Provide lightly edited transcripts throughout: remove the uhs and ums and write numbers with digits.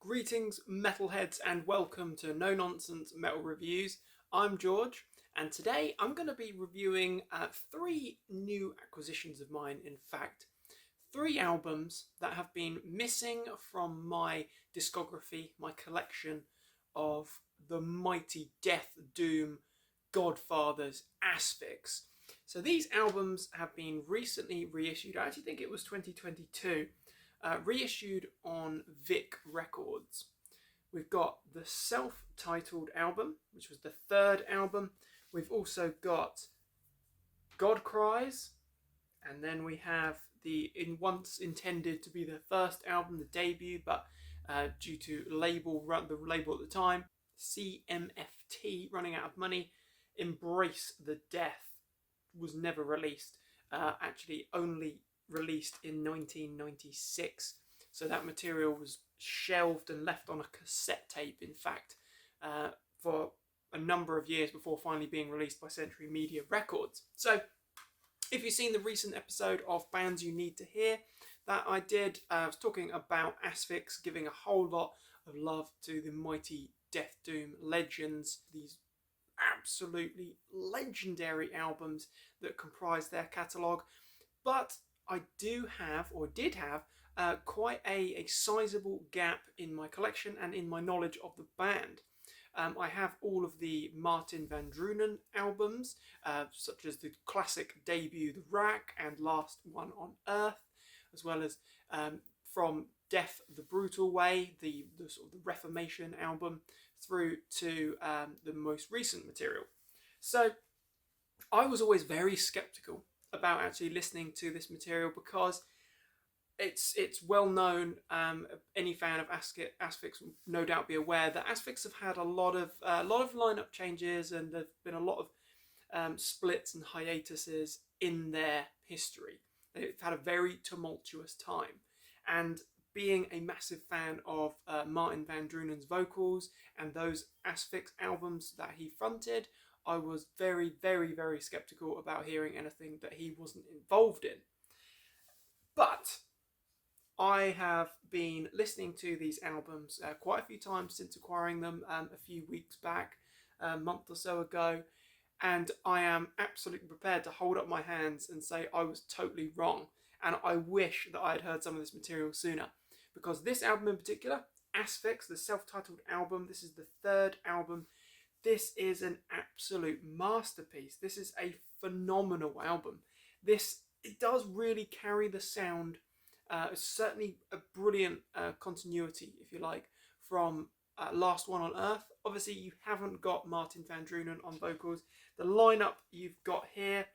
Greetings, metalheads, and welcome to No Nonsense Metal Reviews. I'm George, and today I'm going to be reviewing three new acquisitions of mine. In fact, three albums that have been missing from my discography, my collection of the mighty Death Doom Godfathers Asphyx. So these albums have been recently reissued. I actually think it was 2022. Reissued on Vic Records. We've got the self-titled album, which was the third album. We've also got Cries, and then we have the once intended to be the first album, the debut, but due to the label at the time, CMFT, running out of money, Embrace the Death was never released. Actually, only released in 1996, so that material was shelved and left on a cassette tape, in fact, for a number of years before finally being released by Century Media Records. So if you've seen the recent episode of Bands You Need to Hear that I did, I was talking about Asphyx, giving a whole lot of love to the mighty Death Doom legends, these absolutely legendary albums that comprise their catalogue. But I did have quite a sizable gap in my collection and in my knowledge of the band. I have all of the Martin Van Drunen albums, such as the classic debut The Rack and Last One on Earth, as well as from Death the Brutal Way, the sort of the Reformation album, through to the most recent material. So I was always very skeptical about actually listening to this material because it's well known. Any fan of Asphyx will no doubt be aware that Asphyx have had a lot of lineup changes, and there've been a lot of splits and hiatuses in their history. They've had a very tumultuous time, and being a massive fan of Martin Van Drunen's vocals and those Asphyx albums that he fronted, I was very, very, very skeptical about hearing anything that he wasn't involved in. But I have been listening to these albums quite a few times since acquiring them a few weeks back, a month or so ago, and I am absolutely prepared to hold up my hands and say I was totally wrong, and I wish that I had heard some of this material sooner, because this album in particular, Asphyx, the self-titled album, this is the third album. This is an absolute masterpiece. This is a phenomenal album. It does really carry the sound. It's certainly a brilliant continuity, if you like, from Last One on Earth. Obviously, you haven't got Martin Van Drunen on vocals. The lineup you've got here,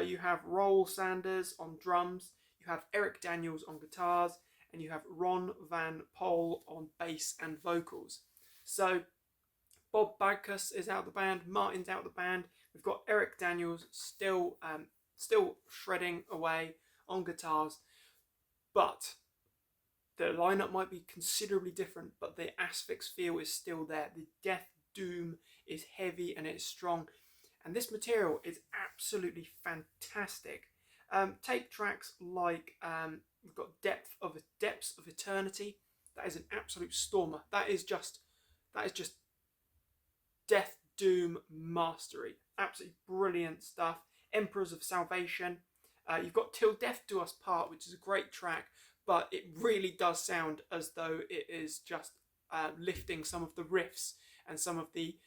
you have Roel Sanders on drums, you have Eric Daniels on guitars, and you have Ron Van Pol on bass and vocals. So Bob Bagkus is out of the band, Martin's out of the band. We've got Eric Daniels still shredding away on guitars, but the lineup might be considerably different, but the Asphyx feel is still there. The Death Doom is heavy and it's strong, and this material is absolutely fantastic. Take tracks like we've got Depths of Eternity. That is an absolute stormer. That is just Death Doom mastery. Absolutely brilliant stuff. Emperors of Salvation. You've got Till Death Do Us Part, which is a great track, but it really does sound as though it is just lifting some of the riffs and some of the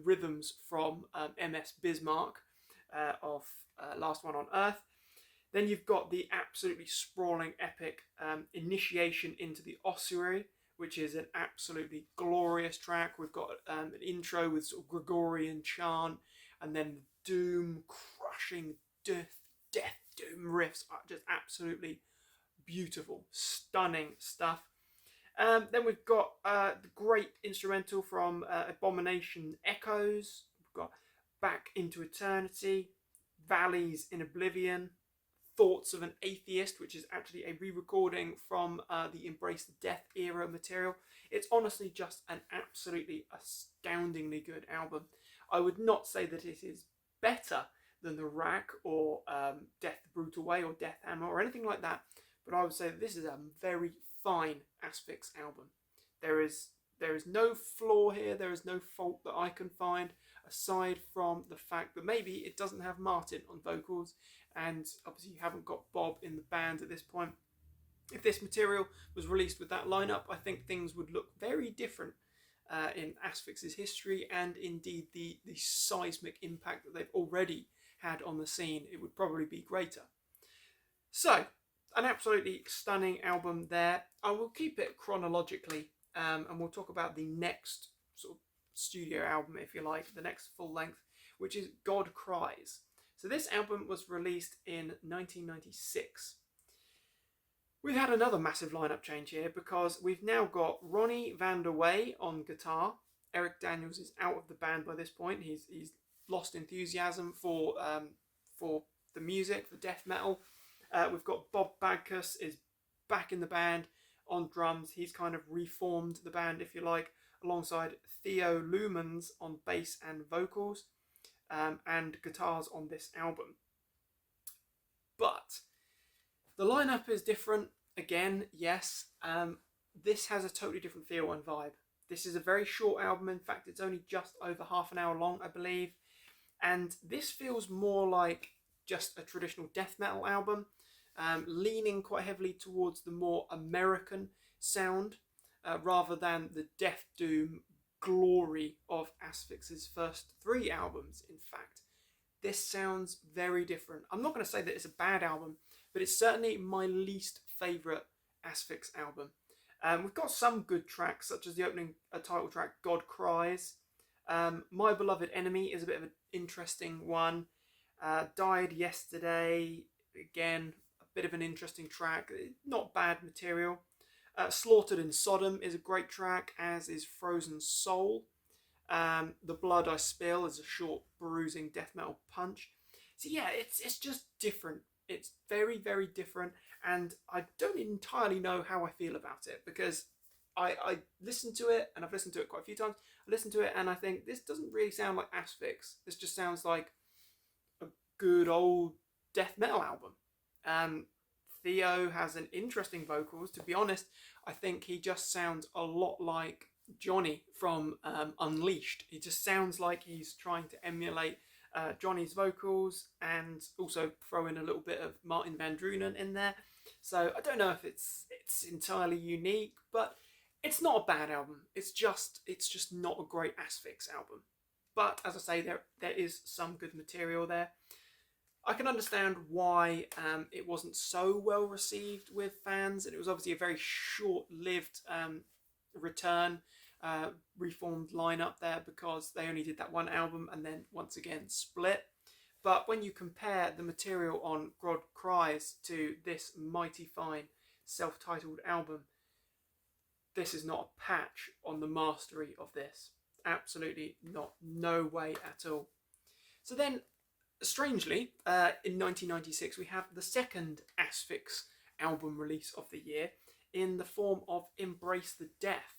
rhythms from MS Bismarck of Last One on Earth. Then you've got the absolutely sprawling epic Initiation into the Ossuary, which is an absolutely glorious track. We've got an intro with sort of Gregorian chant, and then doom crushing death doom riffs are just absolutely beautiful, stunning stuff. Then we've got the great instrumental from Abomination Echoes. We've got Back into Eternity, Valleys in Oblivion, Thoughts of an Atheist, which is actually a re-recording from the Embrace the Death era material. It's honestly just an absolutely astoundingly good album. I would not say that it is better than The Rack or Death the Brutal Way or Death Hammer or anything like that, but I would say that this is a very fine Asphyx album. There is no flaw here. There is no fault that I can find, aside from the fact that maybe it doesn't have Martin on vocals, and obviously you haven't got Bob in the band at this point. If this material was released with that lineup, I think things would look very different in Asphyx's history, and indeed the seismic impact that they've already had on the scene. It would probably be greater. So, an absolutely stunning album there. I will keep it chronologically, and we'll talk about the next sort of studio album, if you like, the next full length, which is God Cries. So this album was released in 1996. We've had another massive lineup change here, because we've now got Ronnie van der Wey on guitar. Eric Daniels is out of the band by this point. He's lost enthusiasm for the music, for death metal. We've got Bob Bagkus is back in the band on drums. He's kind of reformed the band, if you like, alongside Theo Lumans on bass and vocals, and guitars on this album. But the lineup is different again, yes. This has a totally different feel and vibe. This is a very short album. In fact, it's only just over half an hour long, I believe. And this feels more like just a traditional death metal album, leaning quite heavily towards the more American sound, rather than the death doom glory of Asphyx's first 3 albums, in fact. This sounds very different. I'm not going to say that it's a bad album, but it's certainly my least favourite Asphyx album. We've got some good tracks, such as the opening title track, God Cries. My Beloved Enemy is a bit of an interesting one. Died Yesterday, again, a bit of an interesting track. Not bad material. Slaughtered in Sodom is a great track, as is Frozen Soul. The Blood I Spill is a short, bruising death metal punch. So yeah, it's just different. It's very, very different, and I don't entirely know how I feel about it, because I listened to it, and I've listened to it quite a few times. I listened to it and I think, this doesn't really sound like Asphyx. This just sounds like a good old death metal album. Theo has an interesting vocals. To be honest, I think he just sounds a lot like Johnny from Unleashed. He just sounds like he's trying to emulate Johnny's vocals, and also throw in a little bit of Martin Van Drunen in there. So I don't know if it's entirely unique, but it's not a bad album. It's just not a great Asphyx album. But as I say, there is some good material there. I can understand why it wasn't so well received with fans, and it was obviously a very short-lived return, reformed lineup there, because they only did that one album and then once again split. But when you compare the material on God Cries to this mighty fine self-titled album, this is not a patch on the mastery of this. Absolutely not. No way at all. So then, strangely, in 1996, we have the second Asphyx album release of the year, in the form of Embrace the Death.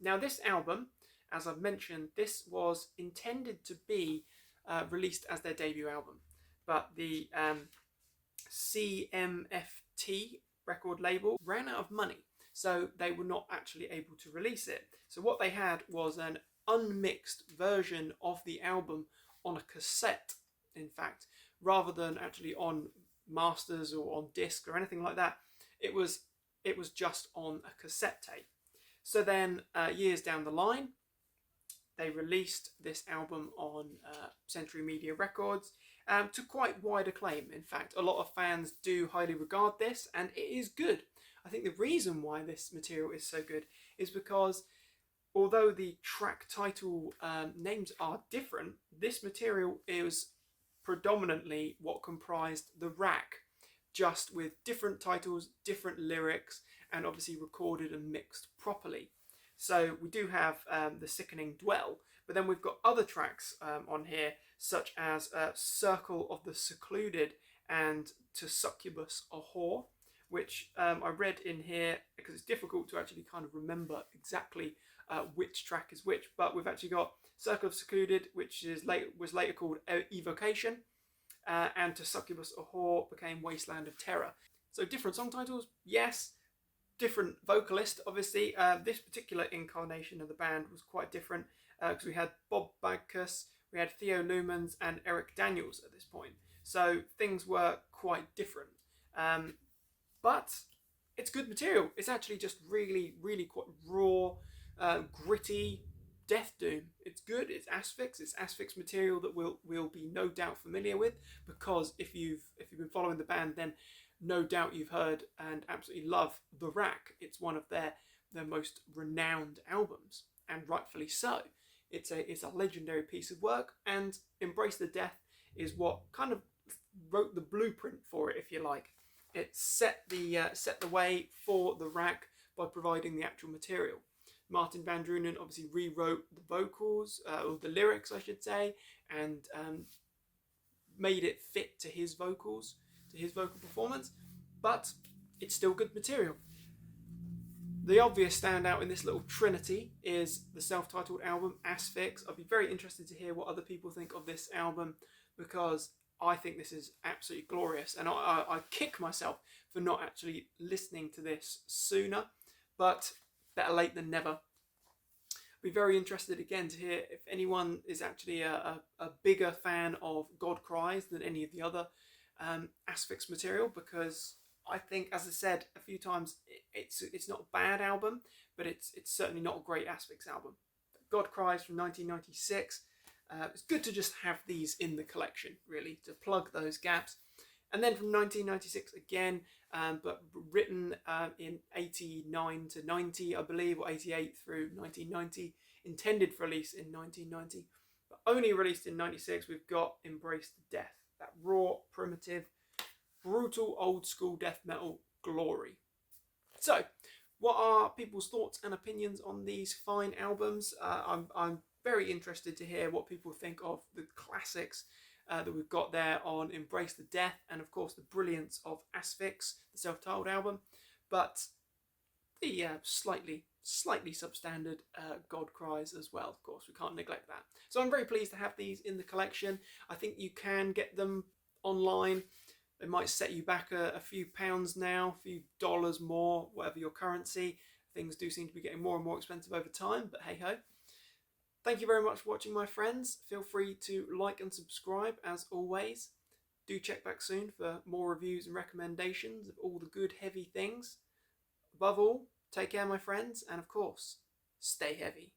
Now, this album, as I've mentioned, this was intended to be released as their debut album, but the CMFT record label ran out of money, so they were not actually able to release it. So what they had was an unmixed version of the album on a cassette, in fact, rather than actually on masters or on disc or anything like that. It was just on a cassette tape. So then, years down the line, they released this album on Century Media Records, to quite wide acclaim. In fact, a lot of fans do highly regard this, and it is good. I think the reason why this material is so good is because, although the track title names are different, this material is predominantly what comprised the rack, just with different titles, different lyrics, and obviously recorded and mixed properly. So we do have The Sickening Dwell, but then we've got other tracks on here, such as Circle of the Secluded and To Succubus a Whore, which I read in here, because it's difficult to actually kind of remember exactly which track is which, but we've actually got Circle of Secluded, which was later called Evocation, and To Succubus a Whore became Wasteland of Terror. So different song titles, yes, different vocalist, obviously. This particular incarnation of the band was quite different because we had Bob Bagkus, we had Theo Lumans, and Eric Daniels at this point. So things were quite different. But it's good material. It's actually just really, really quite raw, gritty death doom. It's good. It's Asphyx. It's Asphyx material that we'll be no doubt familiar with, because if you've been following the band, then no doubt you've heard and absolutely love The Rack. It's one of their most renowned albums, and rightfully so. It's a legendary piece of work, and Embrace the Death is what kind of wrote the blueprint for it, if you like. It set the way for The Rack by providing the actual material. Martin Van Drunen obviously rewrote the vocals, or the lyrics, I should say, and made it fit to his vocals, to his vocal performance, but it's still good material. The obvious standout in this little trinity is the self-titled album, Asphyx. I'd be very interested to hear what other people think of this album, because I think this is absolutely glorious, and I kick myself for not actually listening to this sooner, but better late than never. I'd be very interested again to hear if anyone is actually a bigger fan of God Cries than any of the other Asphyx material, because I think, as I said a few times, it's not a bad album, but it's certainly not a great Asphyx album. God Cries from 1996. It's good to just have these in the collection, really, to plug those gaps. And then from 1996 again, but written in 89 to 90, I believe, or 88 through 1990, intended for release in 1990, but only released in 96, we've got Embrace the Death, that raw, primitive, brutal, old school death metal glory. So, what are people's thoughts and opinions on these fine albums? I'm very interested to hear what people think of the classics that we've got there on Embrace the Death, and of course the brilliance of Asphyx, the self-titled album, but the slightly substandard God Cries as well. Of course, we can't neglect that. So I'm very pleased to have these in the collection. I think you can get them online. They might set you back a few pounds now, a few dollars more, whatever your currency. Things do seem to be getting more and more expensive over time, but hey ho. Thank you very much for watching, my friends. Feel free to like and subscribe as always. Do check back soon for more reviews and recommendations of all the good heavy things. Above all, take care, my friends, and of course, stay heavy.